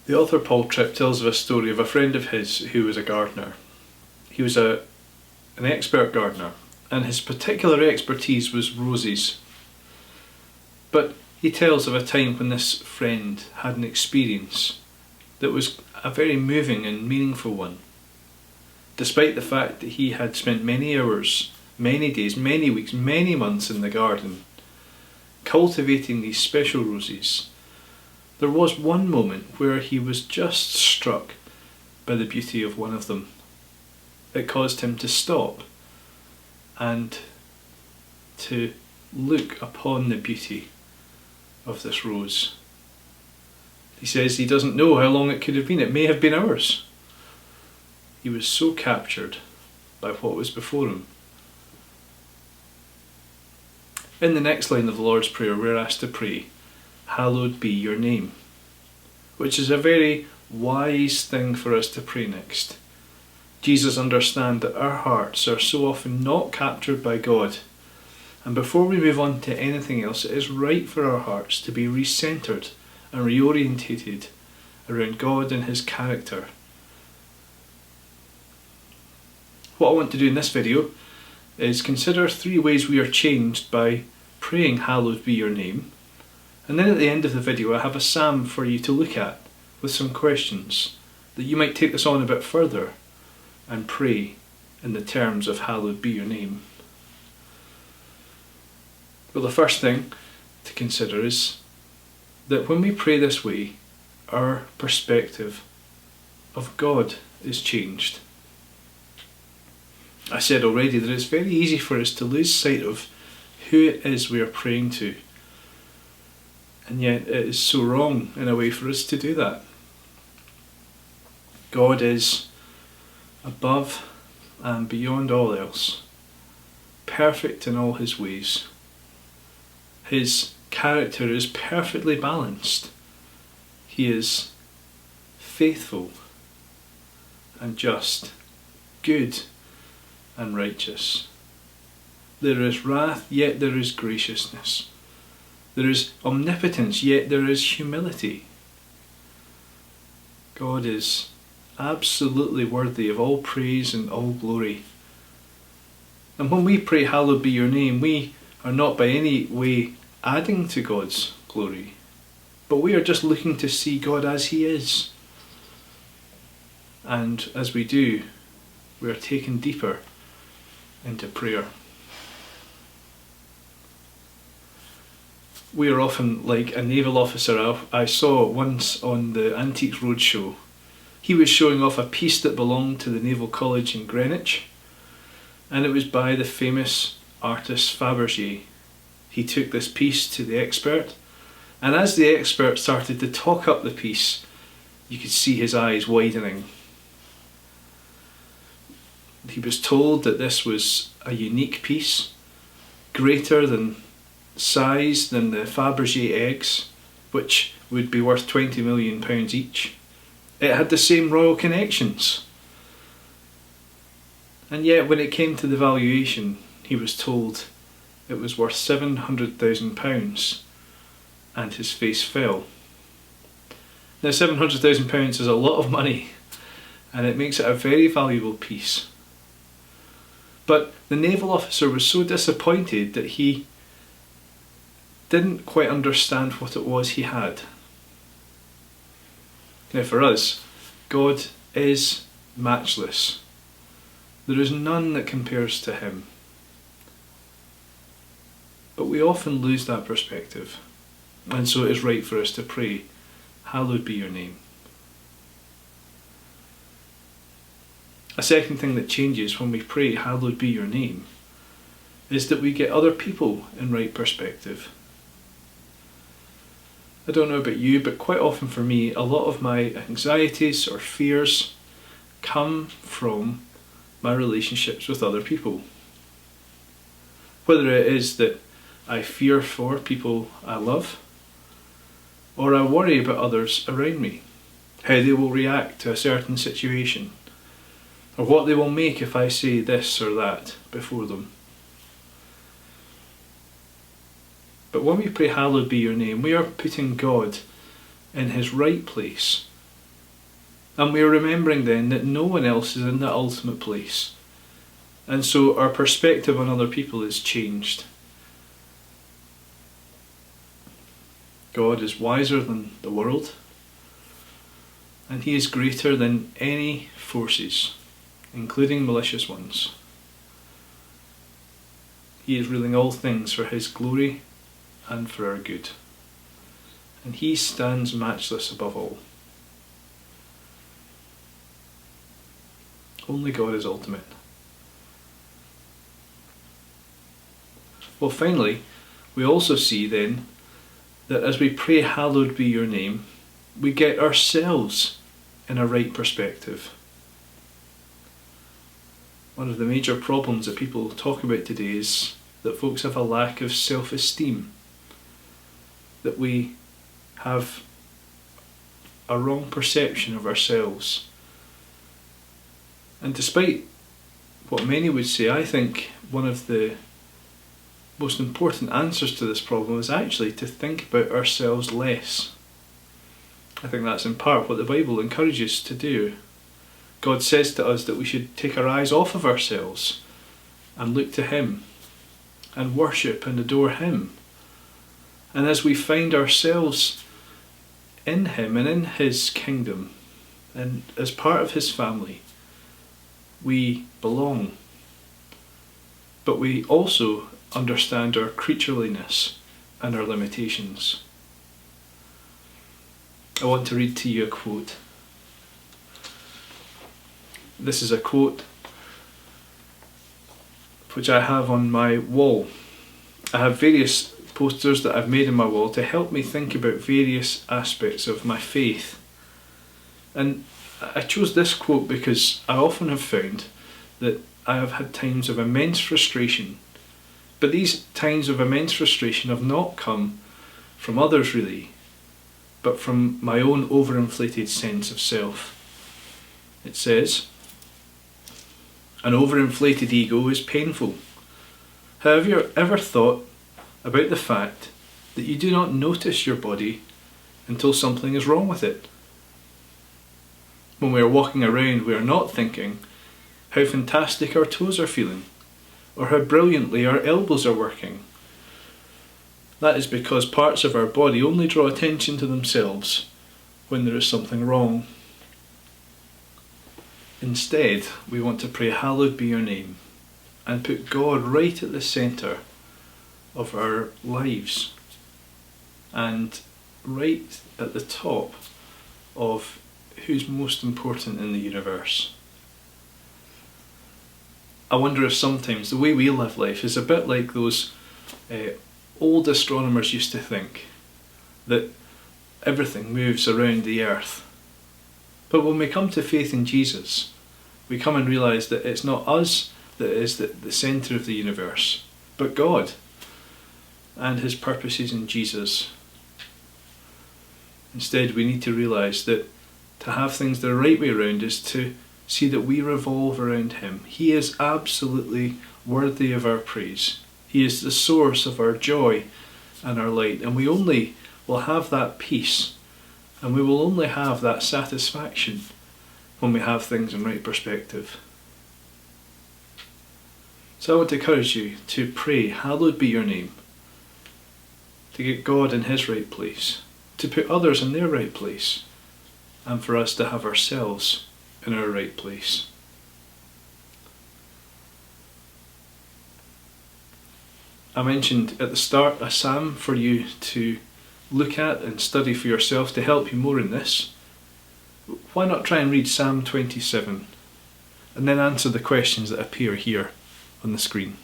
The author Paul Tripp tells of a story of a friend of his who was a gardener. He was an expert gardener, and his particular expertise was roses. But he tells of a time when this friend had an experience that was a very moving and meaningful one. Despite the fact that he had spent many hours, many days, many weeks, many months in the garden, cultivating these special roses, there was one moment where he was just struck by the beauty of one of them. It caused him to stop and to look upon the beauty of this rose. He says he doesn't know how long it could have been. It may have been hours. He was so captured by what was before him. In the next line of the Lord's Prayer, we're asked to pray, "Hallowed be your name," which is a very wise thing for us to pray next. Jesus understands that our hearts are so often not captured by God, and before we move on to anything else, it is right for our hearts to be recentered and reorientated around God and His character. What I want to do in this video is consider 3 ways we are changed by praying "Hallowed be your name," and then at the end of the video I have a psalm for you to look at with some questions that you might take this on a bit further and pray in the terms of "Hallowed be your name." Well, the first thing to consider is that when we pray this way, our perspective of God is changed. I said already that it's very easy for us to lose sight of who it is we are praying to, and yet it is so wrong in a way for us to do that. God is above and beyond all else, perfect in all His ways. His character is perfectly balanced. He is faithful and just, good and righteous. There is wrath, yet there is graciousness. There is omnipotence, yet there is humility. God is absolutely worthy of all praise and all glory. And when we pray "Hallowed be your name," we are not by any way adding to God's glory, but we are just looking to see God as He is. And as we do, we are taken deeper into prayer. We are often like a naval officer I saw once on the Antiques Roadshow. He was showing off a piece that belonged to the Naval College in Greenwich, and it was by the famous artist Fabergé. He took this piece to the expert, and as the expert started to talk up the piece, you could see his eyes widening. He was told that this was a unique piece, greater than size than the Fabergé eggs, which would be worth £20 million each. It had the same royal connections. And yet when it came to the valuation, he was told it was worth £700,000, and his face fell. Now £700,000 is a lot of money, and it makes it a very valuable piece. But the naval officer was so disappointed that he didn't quite understand what it was he had. Now for us, God is matchless. There is none that compares to Him. But we often lose that perspective, and so it is right for us to pray, "Hallowed be your name." A second thing that changes when we pray "Hallowed be your name" is that we get other people in right perspective. I don't know about you, but quite often for me, a lot of my anxieties or fears come from my relationships with other people. Whether it is that I fear for people I love, or I worry about others around me, how they will react to a certain situation, or what they will make if I say this or that before them. But when we pray "Hallowed be your name," we are putting God in His right place And we are remembering then that no one else is in that ultimate place. And so our perspective on other people is changed. God is wiser than the world, and He is greater than any forces, including malicious ones. He is ruling all things for His glory and for our good. And He stands matchless above all. Only God is ultimate. Well, finally, we also see then that as we pray, hallowed be your name, we get ourselves in a right perspective. One of the major problems that people talk about today is that folks have a lack of self-esteem, that we have a wrong perception of ourselves. And despite what many would say, I think one of the most important answers to this problem is actually to think about ourselves less. I think that's in part what the Bible encourages to do. God says to us that we should take our eyes off of ourselves and look to Him and worship and adore Him. And as we find ourselves in Him and in His kingdom and as part of His family, we belong. But we also understand our creatureliness and our limitations. I want to read to you a quote. This is a quote which I have on my wall. I have various posters that I've made on my wall to help me think about various aspects of my faith. And I chose this quote because I often have found that I have had times of immense frustration, but these times of immense frustration have not come from others really, but from my own overinflated sense of self. It says, "An overinflated ego is painful. Have you ever thought about the fact that you do not notice your body until something is wrong with it? When we are walking around, we are not thinking how fantastic our toes are feeling, or how brilliantly our elbows are working. That is because parts of our body only draw attention to themselves when there is something wrong. Instead, we want to pray, hallowed be your name, and put God right at the centre of our lives and right at the top of who's most important in the universe." I wonder if sometimes the way we live life is a bit like those old astronomers used to think, that everything moves around the earth. But when we come to faith in Jesus, we come and realise that it's not us that is the centre of the universe, but God and His purposes in Jesus. Instead, we need to realise that to have things the right way around is to see that we revolve around Him. He is absolutely worthy of our praise. He is the source of our joy and our light, and we only will have that peace and we will only have that satisfaction when we have things in right perspective. So I want to encourage you to pray, hallowed be your name, to get God in His right place, to put others in their right place, and for us to have ourselves in our right place. I mentioned at the start a psalm for you to look at and study for yourself to help you more in this. Why not try and read Psalm 27 and then answer the questions that appear here on the screen?